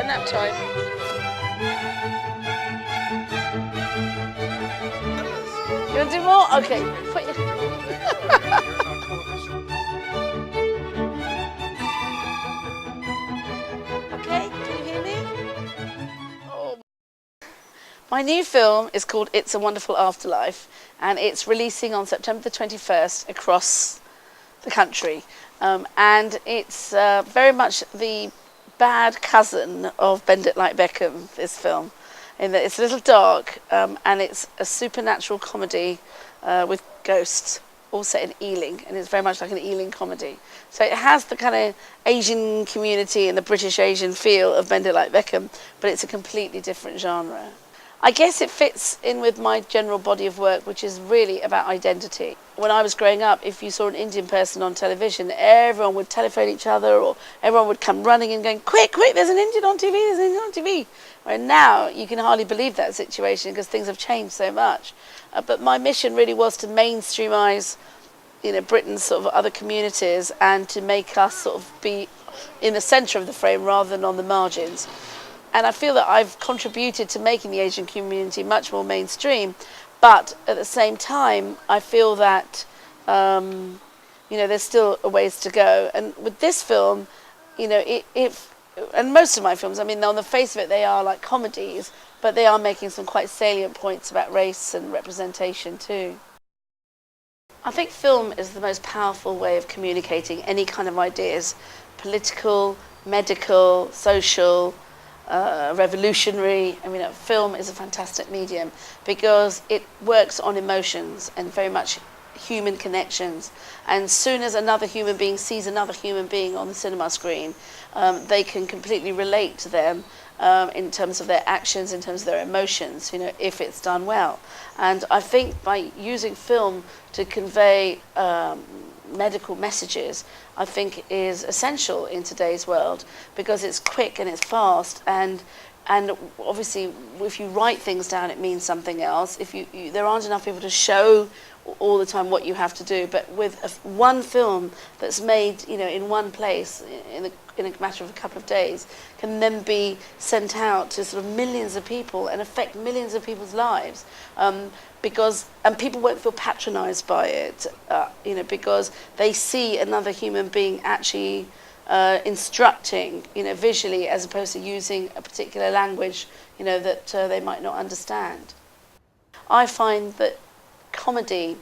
that nap time? You want to do more? Okay. Put your... Okay, can you hear me? Oh. My new film is called It's a Wonderful Afterlife, and it's releasing on September the 21st across the country. And it's very much the bad cousin of Bend It Like Beckham, this film. In that it's a little dark, and it's a supernatural comedy with ghosts, all set in Ealing, and it's very much like an Ealing comedy. So it has the kind of Asian community and the British Asian feel of Bend It Like Beckham, but it's a completely different genre. I guess it fits in with my general body of work, which is really about identity. When I was growing up, if you saw an Indian person on television, everyone would telephone each other, or everyone would come running and going, quick, quick, there's an Indian on TV, there's an Indian on TV. Where now you can hardly believe that situation because things have changed so much. But my mission really was to mainstreamise, Britain's sort of other communities, and to make us sort of be in the centre of the frame rather than on the margins. And I feel that I've contributed to making the Asian community much more mainstream, but at the same time, I feel that, there's still a ways to go. And with this film, and most of my films, I mean, on the face of it, they are like comedies, but they are making some quite salient points about race and representation too. I think film is the most powerful way of communicating any kind of ideas, political, medical, social, revolutionary. I mean, film is a fantastic medium because it works on emotions and very much human connections. And as soon as another human being sees another human being on the cinema screen, they can completely relate to them in terms of their actions, in terms of their emotions, if it's done well. And I think by using film to convey medical messages, I think is essential in today's world because it's quick and it's fast, and obviously if you write things down it means something else. If there aren't enough people to show all the time what you have to do, but with one film that's made in one place in a matter of a couple of days can then be sent out to sort of millions of people and affect millions of people's lives. Because people won't feel patronised by it, because they see another human being actually instructing, visually, as opposed to using a particular language, that they might not understand. I find that comedy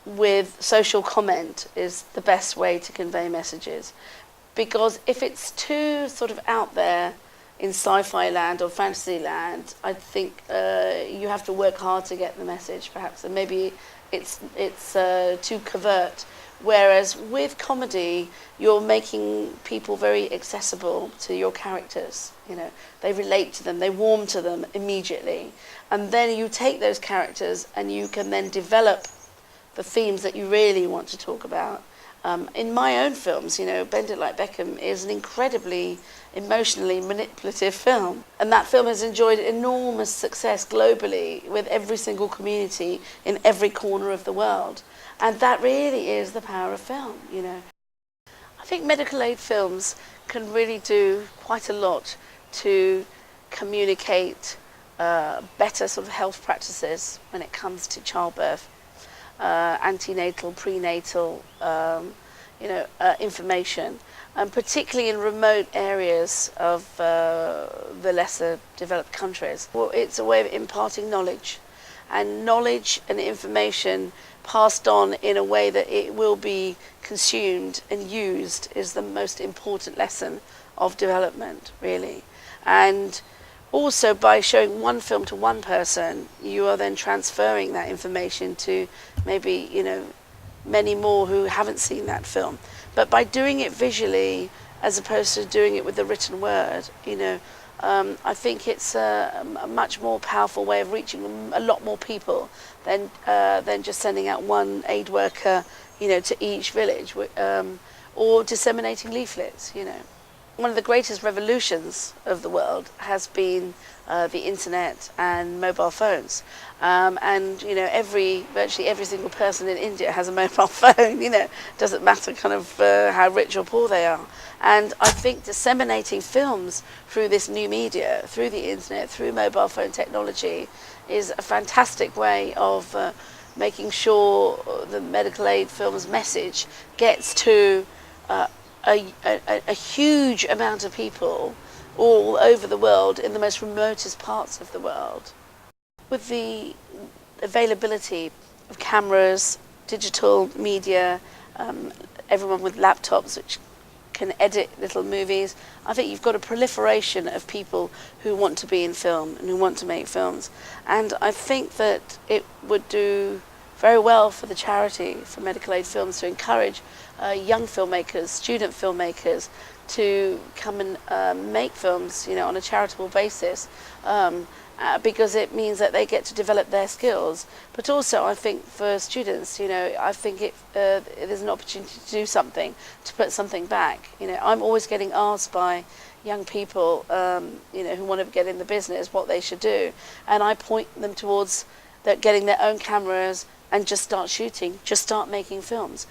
with social comment is the best way to convey messages, because if it's too sort of out there in sci-fi land or fantasy land, I think you have to work hard to get the message, perhaps, and maybe it's too covert. Whereas with comedy, you're making people very accessible to your characters. They relate to them, they warm to them immediately, and then you take those characters and you can then develop the themes that you really want to talk about. In my own films, Bend It Like Beckham is an incredibly emotionally manipulative film, and that film has enjoyed enormous success globally with every single community in every corner of the world, and that really is the power of film. I think medical aid films can really do quite a lot to communicate better sort of health practices when it comes to childbirth, antenatal, prenatal, information, and particularly in remote areas of the lesser developed countries. Well, it's a way of imparting knowledge and information passed on in a way that it will be consumed and used is the most important lesson of development, really. And also, by showing one film to one person, you are then transferring that information to maybe, many more who haven't seen that film. But by doing it visually, as opposed to doing it with the written word, I think it's a much more powerful way of reaching a lot more people than just sending out one aid worker, to each village, or disseminating leaflets, one of the greatest revolutions of the world has been the internet and mobile phones. And virtually every single person in India has a mobile phone. Doesn't matter kind of how rich or poor they are. And I think disseminating films through this new media, through the internet, through mobile phone technology, is a fantastic way of making sure the medical aid film's message gets to a huge amount of people all over the world, in the most remotest parts of the world. With the availability of cameras, digital media, everyone with laptops which can edit little movies, I think you've got a proliferation of people who want to be in film and who want to make films. And I think that it would do very well for the charity for medical aid films to encourage young filmmakers, student filmmakers, to come and make films, on a charitable basis, because it means that they get to develop their skills. But also, I think for students, I think there's an opportunity to do something, to put something back. I'm always getting asked by young people, who want to get in the business, what they should do, and I point them towards getting their own cameras and just start shooting, just start making films.